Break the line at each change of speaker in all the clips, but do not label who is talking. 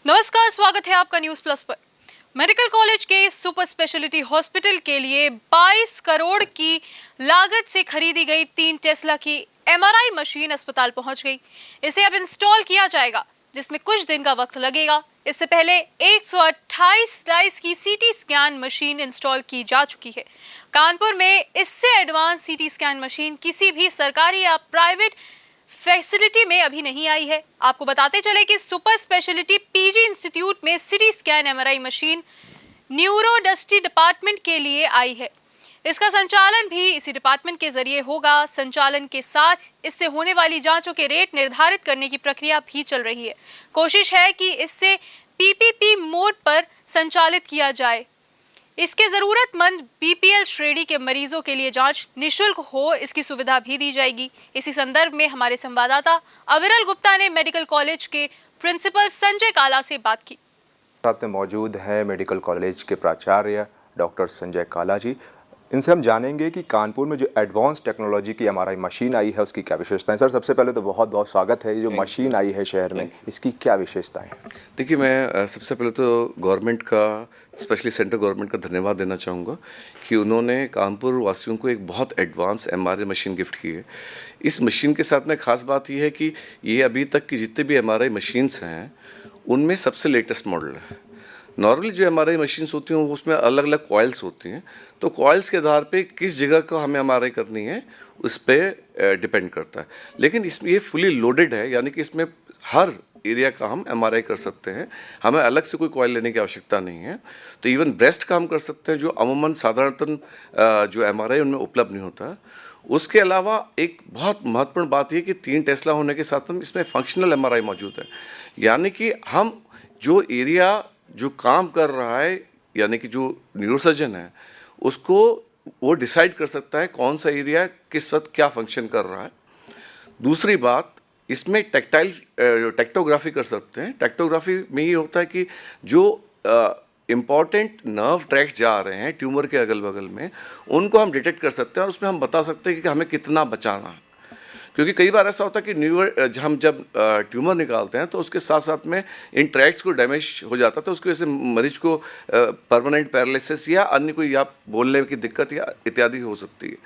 नमस्कार, स्वागत है आपका न्यूज प्लस पर। मेडिकल कॉलेज के सुपर स्पेशलिटी हॉस्पिटल के लिए 22 करोड़ की लागत से खरीदी गई 3 टेस्ला की एमआरआई मशीन अस्पताल पहुंच गई। इसे अब इंस्टॉल किया जाएगा, जिसमें कुछ दिन का वक्त लगेगा। इससे पहले 128 स्लाइस की सीटी स्कैन मशीन इंस्टॉल की जा चुकी है। कानपुर में इससे एडवांस सीटी स्कैन मशीन किसी भी सरकारी या प्राइवेट फैसिलिटी में अभी नहीं आई है। आपको बताते चले कि सुपर स्पेशलिटी पीजी इंस्टीट्यूट में सिटी स्कैन एमआरआई मशीन न्यूरोडस्टी डिपार्टमेंट के लिए आई है। इसका संचालन भी इसी डिपार्टमेंट के जरिए होगा। संचालन के साथ इससे होने वाली जांचों के रेट निर्धारित करने की प्रक्रिया भी चल रही है। कोशिश है कि इससे पीपीपी मोड पर संचालित किया जाए। इसके जरूरतमंद बीपीएल श्रेणी के मरीजों के लिए जांच निशुल्क हो, इसकी सुविधा भी दी जाएगी। इसी संदर्भ में हमारे संवाददाता अविरल गुप्ता ने मेडिकल कॉलेज के प्रिंसिपल संजय काला से बात की।
साथ में मौजूद हैं मेडिकल कॉलेज के प्राचार्य डॉक्टर संजय काला जी। इनसे हम जानेंगे कि कानपुर में जो एडवांस टेक्नोलॉजी की एमआरआई मशीन आई है उसकी क्या विशेषताएं। सर, सबसे पहले तो बहुत बहुत स्वागत है। ये जो मशीन आई है शहर में, इसकी क्या विशेषताएं?
देखिए, मैं सबसे पहले तो गवर्नमेंट का, स्पेशली सेंट्रल गवर्नमेंट का धन्यवाद देना चाहूँगा कि उन्होंने कानपुर वासियों को एक बहुत एडवांस एमआरआई मशीन गिफ्ट की है। इस मशीन के साथ में ख़ास बात यह है कि ये अभी तक की जितने भी एमआरआई मशीन्स हैं उनमें सबसे लेटेस्ट मॉडल है। नॉर्मली जो एमआरआई मशीन्स होती हैं वो उसमें अलग अलग कॉइल्स होती हैं, तो कॉइल्स के आधार पे किस जगह का हमें एमआरआई करनी है उस पर डिपेंड करता है। लेकिन इसमें ये फुली लोडेड है, यानी कि इसमें हर एरिया का हम एमआरआई कर सकते हैं। हमें अलग से कोई कॉइल लेने की आवश्यकता नहीं है। तो इवन ब्रेस्ट का हम कर सकते हैं, जो अमूमन साधारणतः जो एमआरआई उनमें उपलब्ध नहीं होता। उसके अलावा एक बहुत महत्वपूर्ण बात यह कि 3 टेस्ला होने के साथ में इसमें फंक्शनल एमआरआई मौजूद है, यानी कि हम जो एरिया जो काम कर रहा है, यानी कि जो न्यूरोसर्जन है उसको वो डिसाइड कर सकता है कौन सा एरिया किस वक्त क्या फंक्शन कर रहा है। दूसरी बात, इसमें टेक्टोग्राफी कर सकते हैं। टेक्टोग्राफी में ये होता है कि जो इम्पॉर्टेंट नर्व ट्रैक जा रहे हैं ट्यूमर के अगल बगल में, उनको हम डिटेक्ट कर सकते हैं और उसमें हम बता सकते हैं कि हमें कितना बचाना है। क्योंकि कई बार ऐसा होता है कि हम जब ट्यूमर निकालते हैं तो उसके साथ साथ में इन ट्रैक्ट्स को डैमेज हो जाता है, तो उसकी वजह से मरीज को परमानेंट पैरालिसिस या अन्य कोई या बोलने की दिक्कत या इत्यादि हो सकती है।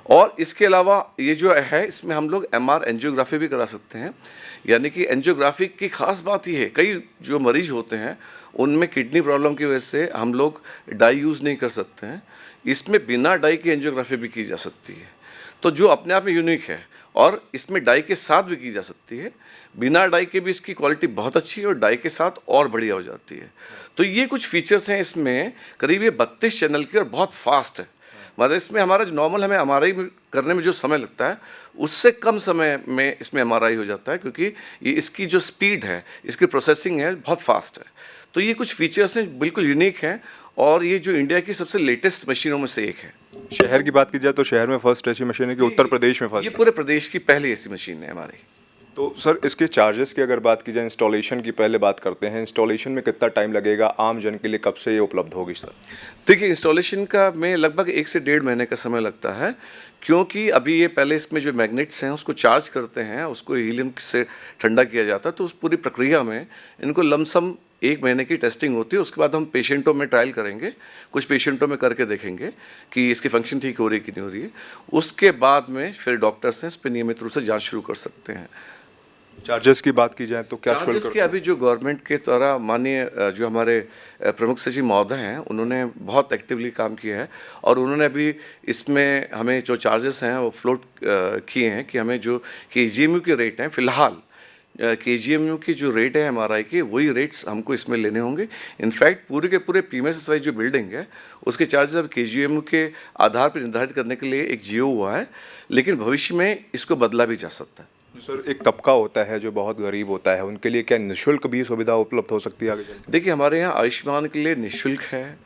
और इसके अलावा ये जो है, इसमें हम लोग एमआर एंजियोग्राफी भी करा सकते हैं। यानी कि एंजियोग्राफी की खास बात ये है, कई जो मरीज होते हैं उनमें किडनी प्रॉब्लम की वजह से हम लोग डाई यूज़ नहीं कर सकते हैं। इसमें बिना डाई की एंजियोग्राफी भी की जा सकती है, तो जो अपने आप में यूनिक है। और इसमें डाई के साथ भी की जा सकती है। बिना डाई के भी इसकी क्वालिटी बहुत अच्छी है और डाई के साथ और बढ़िया हो जाती है। तो ये कुछ फीचर्स हैं इसमें। करीब ये 32 चैनल की और बहुत फास्ट है। मतलब इसमें हमारा जो नॉर्मल हमें एमआरआई करने में जो समय लगता है उससे कम समय में इसमें एमआरआई हो जाता है, क्योंकि ये इसकी जो स्पीड है, इसकी प्रोसेसिंग है, बहुत फास्ट है। तो ये कुछ फीचर्स हैं, बिल्कुल यूनिक हैं और ये जो इंडिया की सबसे लेटेस्ट मशीनों में से एक है।
शहर की बात की जाए तो शहर में फर्स्ट ऐसी मशीन है कि उत्तर प्रदेश में फर्स्ट?
ये पूरे प्रदेश की पहली ऐसी मशीन है हमारी।
तो सर, इसके चार्जेस की अगर बात की जाए, इंस्टॉलेशन की पहले बात करते हैं। इंस्टॉलेशन में कितना टाइम लगेगा? आम जन के लिए कब से ये उपलब्ध होगी सर?
देखिए, इंस्टॉलेशन का में लगभग 1 से 1.5 महीने का समय लगता है, क्योंकि अभी ये पहले इसमें जो मैग्नेट्स हैं उसको चार्ज करते हैं, उसको हीलियम से ठंडा किया जाता है। तो उस पूरी प्रक्रिया में इनको लमसम 1 महीने की टेस्टिंग होती है। उसके बाद हम पेशेंटों में ट्रायल करेंगे, कुछ पेशेंटों में करके देखेंगे कि इसकी फंक्शन ठीक हो रही है कि नहीं हो रही है। उसके बाद में फिर डॉक्टर्स हैं इस पर नियमित रूप से जाँच शुरू कर सकते हैं।
चार्जेस की बात की जाए तो क्या
चार्जेस की अभी जो गवर्नमेंट के द्वारा माननीय जो हमारे प्रमुख सचिव महोदय हैं उन्होंने बहुत एक्टिवली काम किया है और उन्होंने अभी इसमें हमें जो चार्जेस हैं वो फ्लोट किए हैं कि हमें जो केजीएमयू के रेट हैं, फ़िलहाल केजीएमयू की जो रेट है एमआरआई की, वही रेट्स हमको इसमें लेने होंगे। इनफैक्ट पूरे के पूरे पीएमएसएसवाई जो बिल्डिंग है उसके चार्जेस अब केजीएमयू के आधार पर निर्धारित करने के लिए एक जीओ हुआ है, लेकिन भविष्य में इसको बदला भी जा सकता है।
सर, एक तबका होता है जो बहुत गरीब होता है, उनके लिए क्या निःशुल्क भी सुविधा उपलब्ध हो सकती है आगे चलकर?
देखिए, हमारे यहाँ आयुष्मान के लिए निःशुल्क है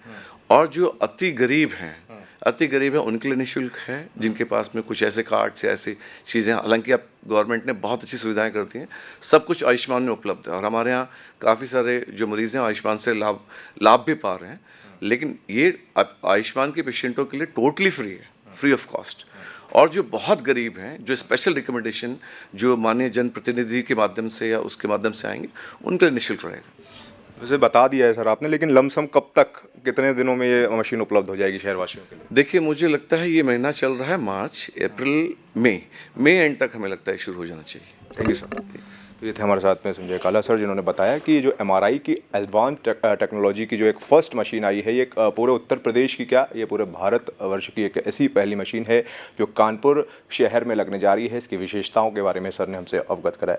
और जो अति गरीब हैं उनके लिए निःशुल्क है, जिनके पास में कुछ ऐसे कार्ड्स या ऐसी चीज़ें, हालांकि अब गवर्नमेंट ने बहुत अच्छी सुविधाएं करती हैं, सब कुछ आयुष्मान में उपलब्ध है और हमारे यहाँ काफ़ी सारे जो मरीज़ हैं आयुष्मान से लाभ भी पा रहे हैं। लेकिन ये आयुष्मान के पेशेंटों के लिए टोटली फ्री है, फ्री ऑफ कॉस्ट। और जो बहुत गरीब हैं, जो स्पेशल रिकमेंडेशन जो माननीय जनप्रतिनिधि के माध्यम से या उसके माध्यम से आएंगे, उनके लिए निःशुल्क रहेगा।
वैसे बता दिया है सर आपने, लेकिन लमसम कब तक, कितने दिनों में ये मशीन उपलब्ध हो जाएगी शहरवासियों के लिए?
देखिए मुझे लगता है ये महीना चल रहा है मार्च अप्रैल मई एंड तक हमें लगता है शुरू हो जाना चाहिए।
Thank you sir. तो ये थे हमारे साथ में संजय काला सर, जिन्होंने बताया कि जो एमआरआई की एडवांस टेक्नोलॉजी की जो एक फ़र्स्ट मशीन आई है, ये एक पूरे उत्तर प्रदेश की क्या, ये पूरे भारतवर्ष की एक ऐसी पहली मशीन है जो कानपुर शहर में लगने जा रही है। इसकी विशेषताओं के बारे में सर ने हमसे अवगत कराया।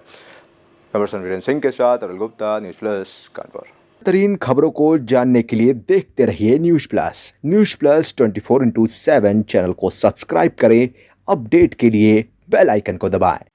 पर्सन वीरेंद्र सिंह के साथ अरुल गुप्ता, न्यूज़ प्लस, कानपुर।
बेहतरीन खबरों को जानने के लिए देखते रहिए न्यूज़ प्लस 24/7 चैनल को सब्सक्राइब करें। अपडेट के लिए बेल आइकन को दबाएं।